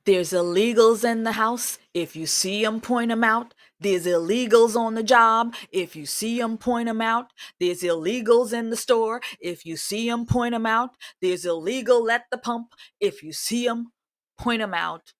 There's illegals in the house. If you see them, point them out. There's illegals on the job. If you see them, point them out. There's illegals in the store. If you see them, point them out. There's illegal at the pump. If you see them, point them out.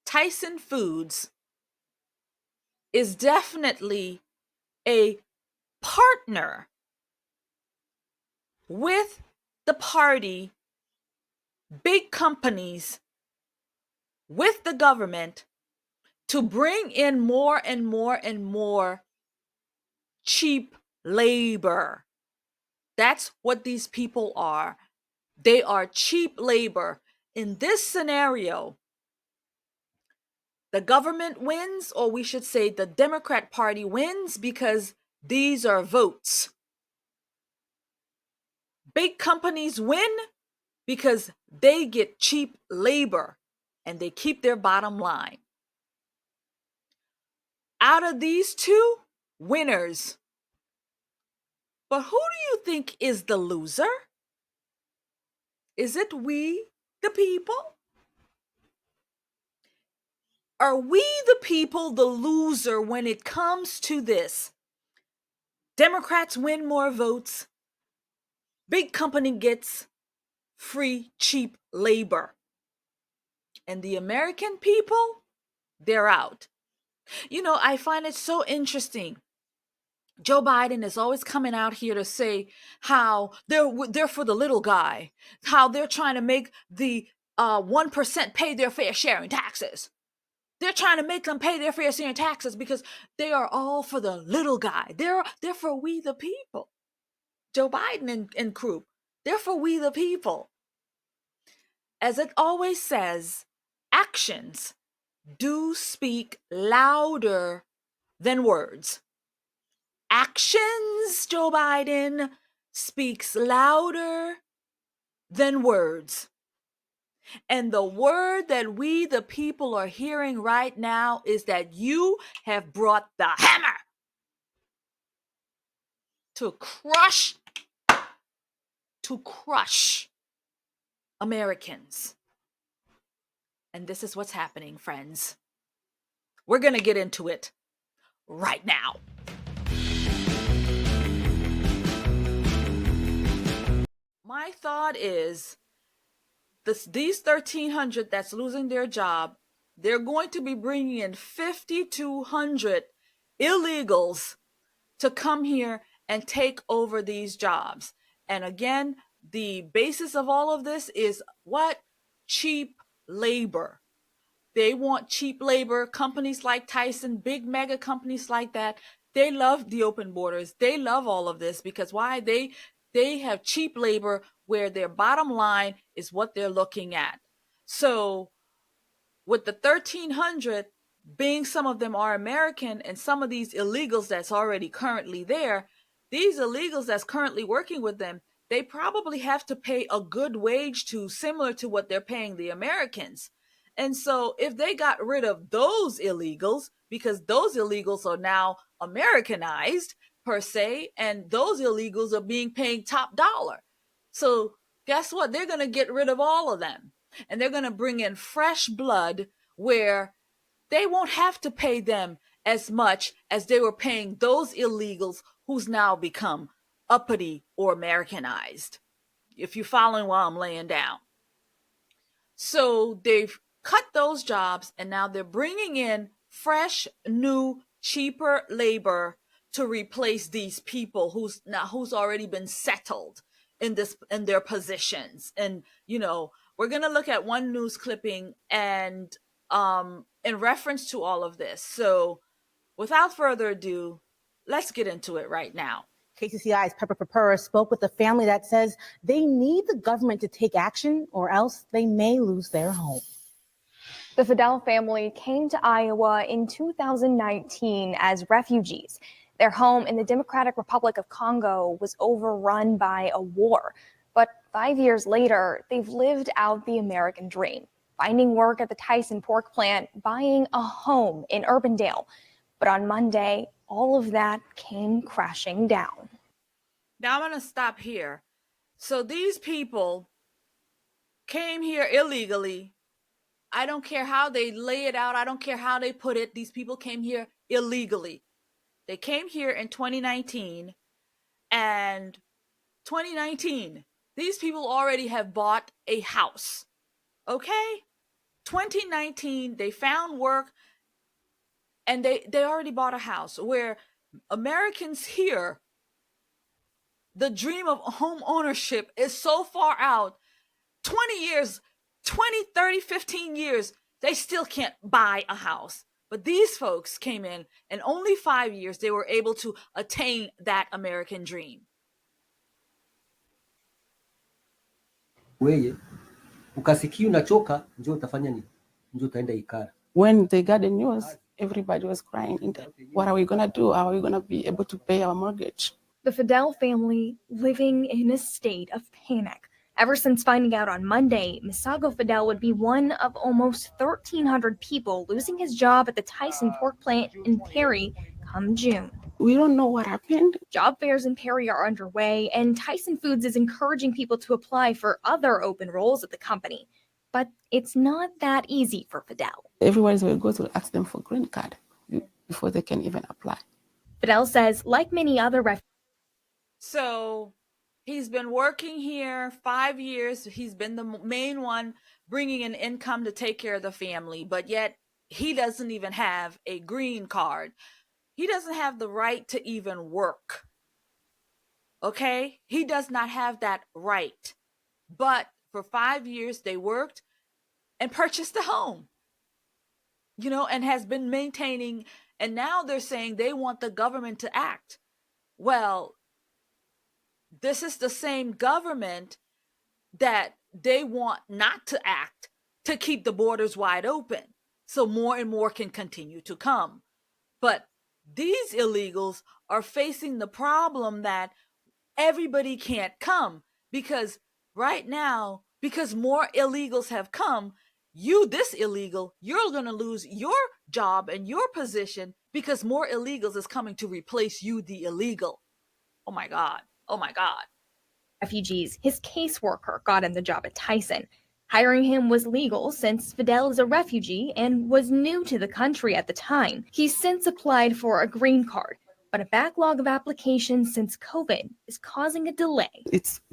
Tyson Foods is definitely a partner with the party, big companies, with the government to bring in more and more and more cheap labor. That's what these people are. They are cheap labor. In this scenario, the government wins, or we should say the Democrat Party wins, because these are votes. Big companies win because they get cheap labor and they keep their bottom line. Out of these two, winners. But who do you think is the loser? Is it we, the people? Are we, the people, the loser when it comes to this? Democrats win more votes. Big company gets free, cheap labor. And the American people, they're out. You know, I find it so interesting. Joe Biden is always coming out here to say how they're for the little guy, how they're trying to make the 1% pay their fair share in taxes. They're trying to make them pay their fair share in taxes because they are all for the little guy. They're for we the people. Joe Biden and crew, they're for we the people. As it always says, actions do speak louder than words. Actions, Joe Biden, speaks louder than words. And the word that we, the people, are hearing right now is that you have brought the hammer to crush Americans. And this is what's happening, friends. We're going to get into it right now. My thought is these 1,300 that's losing their job, they're going to be bringing in 5,200 illegals to come here and take over these jobs. And again, the basis of all of this is what? Cheap labor. They want cheap labor. Companies like Tyson, big mega companies like that, they love the open borders. They love all of this because why? They have cheap labor where their bottom line is what they're looking at. So with the 1,300 being, some of them are American, and some of these illegals that's already currently there, these illegals that's currently working with them, they probably have to pay a good wage to, similar to what they're paying the Americans. And so if they got rid of those illegals, because those illegals are now Americanized per se, and those illegals are being paid top dollar. So guess what? They're going to get rid of all of them. And they're going to bring in fresh blood where they won't have to pay them as much as they were paying those illegals who's now become uppity or Americanized. If you're following while I'm laying down. So they've cut those jobs and now they're bringing in fresh, new, cheaper labor to replace these people who's already been settled in their positions. And you know, we're going to look at one news clipping and in reference to all of this. So without further ado, let's get into it right now. KCCI's Pepper Papura spoke with a family that says they need the government to take action or else they may lose their home. The Fidel family came to Iowa in 2019 as refugees. Their home in the Democratic Republic of Congo was overrun by a war. But 5 years later, they've lived out the American dream, finding work at the Tyson pork plant, buying a home in Urbandale. But on Monday, all of that came crashing down. Now I'm going to stop here. So these people came here illegally. I don't care how they lay it out. I don't care how they put it. These people came here illegally. They came here in 2019, and 2019, these people already have bought a house. Okay? 2019, they found work and they already bought a house. Where Americans here, the dream of home ownership is so far out. 20 years, 20, 30, 15 years, they still can't buy a house. But these folks came in only 5 years, they were able to attain that American dream. Weye, ukasikia unachoka, njoo utafanya nini? Njoo utaenda Ikara. When they got the news, everybody was crying. What are we going to do? How are we going to be able to pay our mortgage? The Fidel family living in a state of panic. Ever since finding out on Monday, Misago Fidel would be one of almost 1,300 people losing his job at the Tyson pork plant in Perry come June. We don't know what happened. Job fairs in Perry are underway, and Tyson Foods is encouraging people to apply for other open roles at the company. But it's not that easy for Fidel. Everywhere we go to ask them for green card before they can even apply. Fidel says, like many other refugees. So he's been working here 5 years. He's been the main one bringing in income to take care of the family, but yet he doesn't even have a green card. He doesn't have the right to even work. Okay? He does not have that right. But for 5 years, they worked and purchased a home, and has been maintaining. And now they're saying they want the government to act. Well, this is the same government that they want not to act to keep the borders wide open so more and more can continue to come. But these illegals are facing the problem that everybody can't come because right now, because more illegals have come, this illegal, you're going to lose your job and your position because more illegals is coming to replace you, the illegal. Oh my God. Oh my God. Refugees, his caseworker got him the job at Tyson. Hiring him was legal since Fidel is a refugee and was new to the country at the time. He's since applied for a green card, but a backlog of applications since COVID is causing a delay.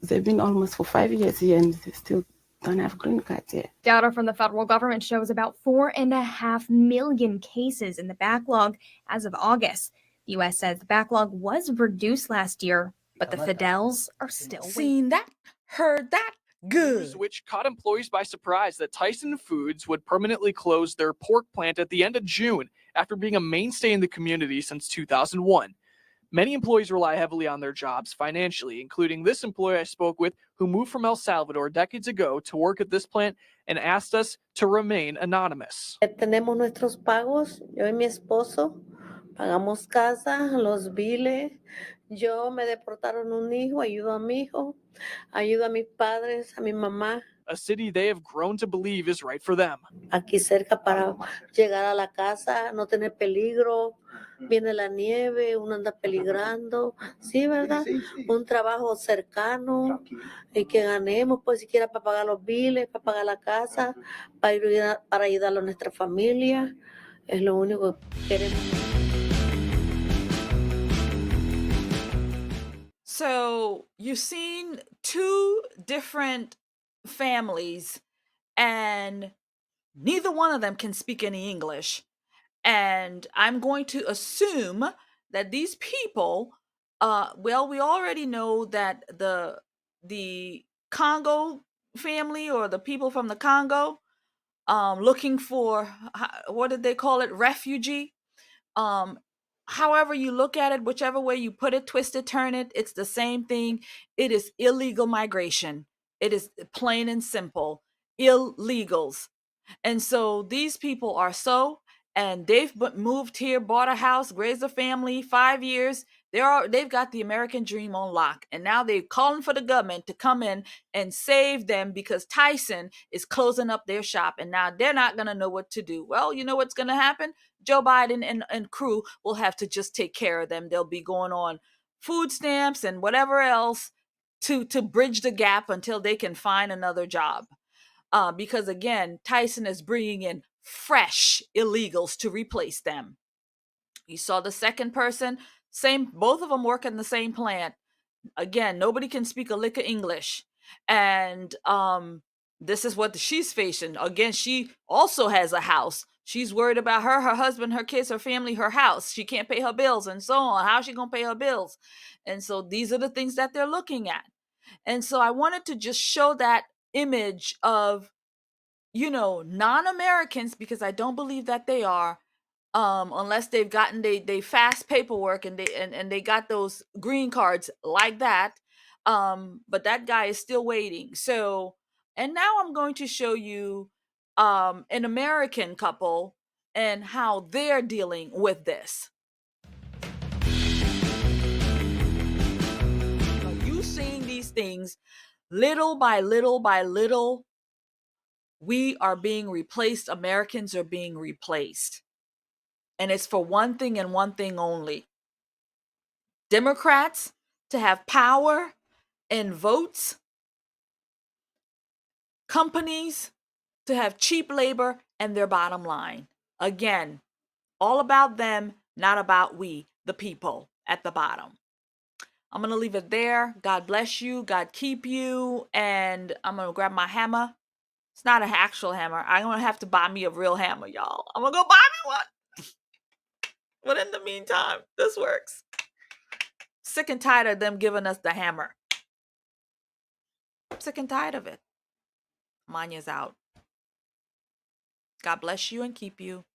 They've been almost for 5 years here and they still don't have green cards yet. Data from the federal government shows about 4.5 million cases in the backlog as of August. The U.S. says the backlog was reduced last year, but the Fidels are still waiting. Seen that, heard that, good. News which caught employees by surprise that Tyson Foods would permanently close their pork plant at the end of June after being a mainstay in the community since 2001. Many employees rely heavily on their jobs financially, including this employee I spoke with who moved from El Salvador decades ago to work at this plant and asked us to remain anonymous. Tenemos nuestros pagos, yo y mi esposo, pagamos casa, los biles. Yo me deportaron un hijo, ayudo a mi hijo, ayudo a mis padres, a mi mamá. A city they have grown to believe is right for them. Aquí cerca para llegar a la casa, no tener peligro. Viene la nieve, uno anda peligrando. Sí, ¿verdad? Un trabajo cercano y que ganemos, pues siquiera para pagar los biles, para pagar la casa, para ayudar a nuestra familia. Es lo único que queremos. So you've seen two different families and neither one of them can speak any English. And I'm going to assume that these people, we already know that the Congo family or the people from the Congo looking for, what did they call it, refugee? However you look at it, whichever way you put it, twist it, turn it, it's the same thing. It is illegal migration. It is plain and simple. Illegals. And so these people are and they've moved here, bought a house, raised a family, 5 years. They've got the American dream on lock. And now they're calling for the government to come in and save them because Tyson is closing up their shop. And now they're not going to know what to do. Well, you know what's going to happen? Joe Biden and crew will have to just take care of them. They'll be going on food stamps and whatever else to bridge the gap until they can find another job. Because again, Tyson is bringing in fresh illegals to replace them. You saw the second person, same, both of them work in the same plant. Again, nobody can speak a lick of English. And this is what she's facing. Again, she also has a house. She's worried about her husband, her kids, her family, her house. She can't pay her bills and so on. How's she going to pay her bills? And so these are the things that they're looking at. And so I wanted to just show that image of, non-Americans, because I don't believe that they are, unless they've gotten they fast paperwork and they got those green cards like that. But that guy is still waiting. So, and now I'm going to show you an American couple and how they're dealing with this. You seeing these things little by little by little, we are being replaced. Americans are being replaced. And it's for one thing and one thing only. Democrats to have power and votes. Companies to have cheap labor and their bottom line. Again, all about them, not about we, the people at the bottom. I'm going to leave it there. God bless you. God keep you. And I'm going to grab my hammer. It's not an actual hammer. I'm going to have to buy me a real hammer, y'all. I'm going to go buy me one. But in the meantime, this works. Sick and tired of them giving us the hammer. Sick and tired of it. Amania's out. God bless you and keep you.